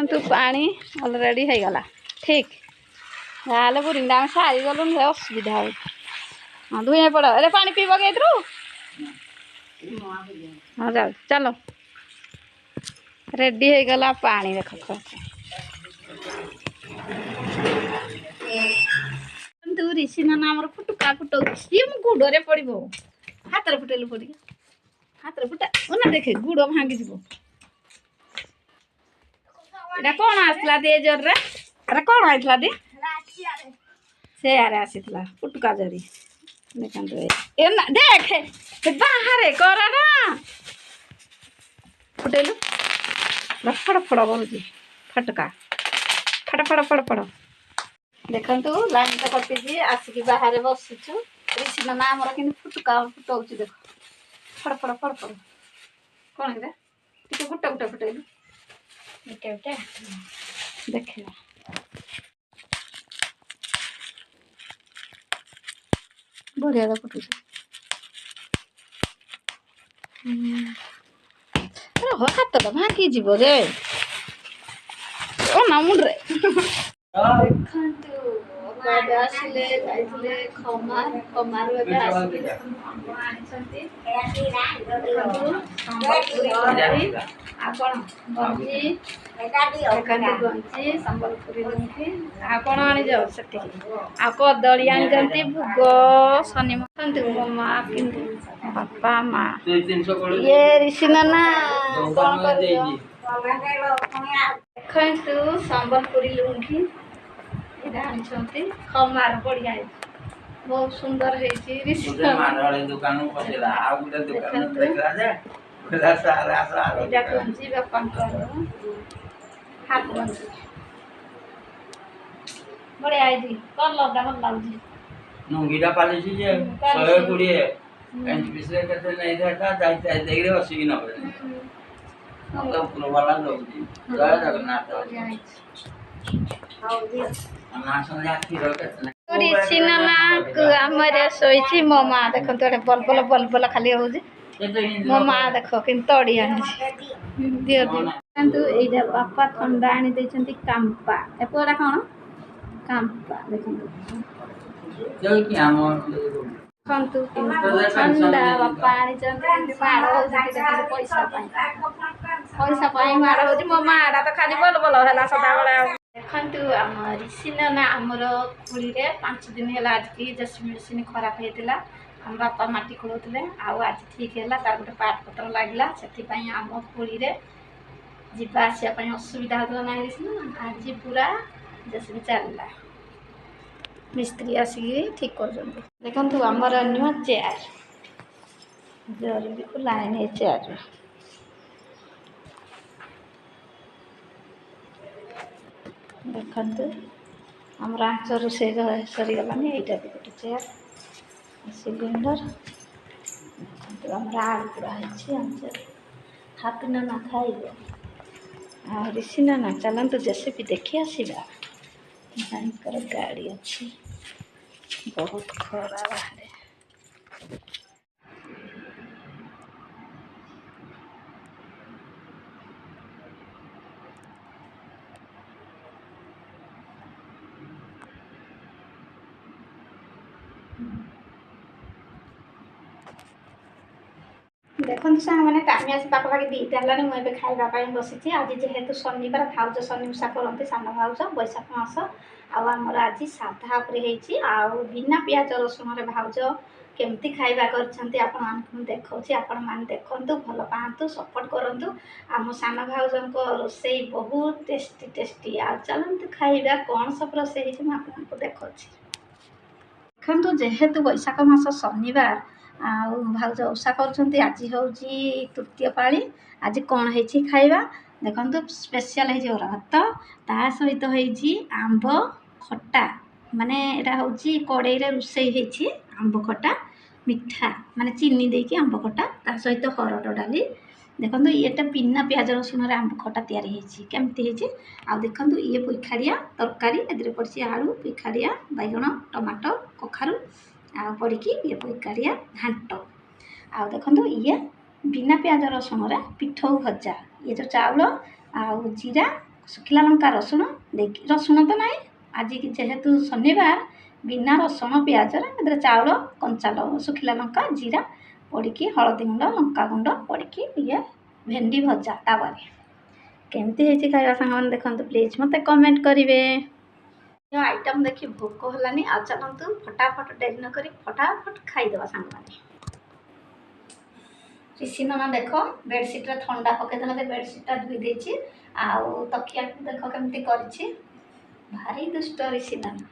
देखु पानी अलरेडी हो गला ठीक जाले बोरिंग आम सारी गलु असुविधा हो हाँ धुए पड़ अरे पानी पीब के हाँ जाओ चलो रेडी हो गला पानी देख ऋषि नाना आमर फुटुका फुटो गुड़े पड़ो हाथ फुटेलु पड़ हाथ फुटा ना देखे गुड़ भांगी जीव एटा कौन आसला दे जर अरे कौन आइतला दे से आरे आसीतला फुटुका जरी देखंतु ए ना देख बाहर कर ना फुटेलु फड़ फड़ बोलुची फटका फड़ फड़ फड़ फड़ देखंतु लाइन तो कटिजी आसिकी बाहर बसिछु ऋषि नाना आमर कि फुटुका फुटाउची देख फड़ फड़ फड़ फड़ कौन है टे गुटा गुटा फुटेलु गुटा गुटा देखे बढ़िया फुटुछ अरे हो हाथ तो भांगी जीव रे ओ ना मुंडरे देखंतु गाडी आसिले जाइतले खमार खमार एबे आसिले आनिसंती आपण गंजी देखंतु गंजी संबलपुरी लुंगी आपण आनी जाओ सेठी आ कदली आनी जंती भुग शनि देखंतु मो मां किंतु बापा मां ये ऋषि नाना कोन कर देखंतु संबलपुरी लुंगी खमार बढ़िया बहुत सुंदर है दुकान बढ़िया है कलर भल लगुच नुंगीटा पालिसी जे 120 पेंट पिसरे कते नै देता जाइते देखरे बसिकी न पड़े तो पुरो वाला लोग जी जय जगन्नाथ ऋषि नाना आमरे शोची मो माँ देख बल बल बल बल खाली हो मो माँ देख कि तड़ी आनी दियो दियो ये बापा थंडा आनी देछंती कांपा एपोरा कौन कांपा देखंतु ठंडा बापा आनी माड़ हो पैसा पैसा माड़ हो मो माँ तो खाली बल बल है सदा बेला देखंतु आम ऋषि नाना आमर खुड़ी 5 दिन है आज की जैसे मेडिसिन खराब होता आम बापा माटी खोलुले आज ठीक है तार गोटे पार्ट पत्र लगला से आम खुड़ी जावासवाई असुविधा होता ना ऋषि नाना आज पूरा जैसे चलला मिस्त्री आसिक ठीक कर देखु आमर नुआ चेयर जरी भी खुला है चेयर देखंतु आमर आँच रोषे सरीगलानी यहाँ भी गोटे चेयर सिलिंडर आमर आलू पूरा आँच हापी नाना खाइब ऋषि नाना चलतु जैसे भी देखी आसवा गाड़ी अच्छी बहुत खरा बाहर देखो सांग मैंने टाइम आसी पाखापाखि 2टा है मुझे खावाई बसी आज जेहेतु शनिवार भाउज शनि ओषा करते सान भाउज बैशाख मास आमर आज साधा आउ बिना पियाज रसुण भाउज केमती खाଇବା करछंती आपण मानकु देखौछि आपण मान देखंतु भल पांतु सपोर्ट करंतु आम सान भाउजनको रोसई बहुत टेस्टी टेस्टी आ चलंतु खाଇବା कोन सब रोसई है म आपनको देखौछि देखंतु जेहेतु बैशाख मास शनिवार भाउज ओषा करछंती आज होउची तृतीय पाली आज कौन है खाइबा देखंतु स्पेशल है भात ता सहित होइची आंब खट्टा माने एटा होउची कड़ाई रे रुसई है आंब खट्टा मिठा माने चीनी देकी आंब खट्टा ता सहित हरड़ डाली देखंतु ये बिना प्याज रसुण आंब खट्टा तैयारी होइची केमती होइची आ देखंतु ये पुइखाड़िया तरकारी एदरे पड़ची आलू पुइखाड़िया बैगण टमाटो कखारू आ पड़की ये पुइखाड़िया घांट आ देखंतु ये बिना प्याज रसुण पिठौ भजा ये जो चाउल आ जीरा ଶୁଖିଲା ଲଙ୍କା ରସୁଣ ଦେଇକି, ରସୁଣ ତ ନାହିଁ ଆଜି ଯେହେତୁ ଶନିବାର, ବିନା ରସୁଣ ପିଆଜରେ ଏଥିରେ ଚାଉଳ, କଞ୍ଚା ଶୁଖିଲା ଲଙ୍କା, ଜିରା ପଡ଼ିକି, ହଳଦୀ ଗୁଣ୍ଡ, ଲଙ୍କା ଗୁଣ୍ଡ ପଡ଼ିକି ଟିକେ ଭେଣ୍ଡି ଭଜା ତାୱାରେ। କେମିତି ହେଇଛି ଖାଇବା ସାଙ୍ଗମାନେ ଦେଖନ୍ତୁ, ପ୍ଲିଜ୍ ମୋତେ କମେଣ୍ଟ କରିବେ। ଆଇଟମ୍ ଦେଖି ଭୋକ ହେଲାନି, ଆଉ ଚାଲନ୍ତୁ ଫଟାଫଟ ଡେରି ନ କରି ଫଟାଫଟ ଖାଇଦେବା ସାଙ୍ଗମାନେ। ରିସି ନନା ଦେଖ ବେଡ଼ସିଟ୍ରେ ଥଣ୍ଡା ପକାଇଦେଲା ଯେ ବେଡ଼ସିଟ୍ଟା ଧୋଇ ଦେଇଛି, ଆଉ ତକିଆକୁ ଦେଖ କେମିତି କରିଛି, ଭାରି ଦୁଷ୍ଟ ରିସି ନନା।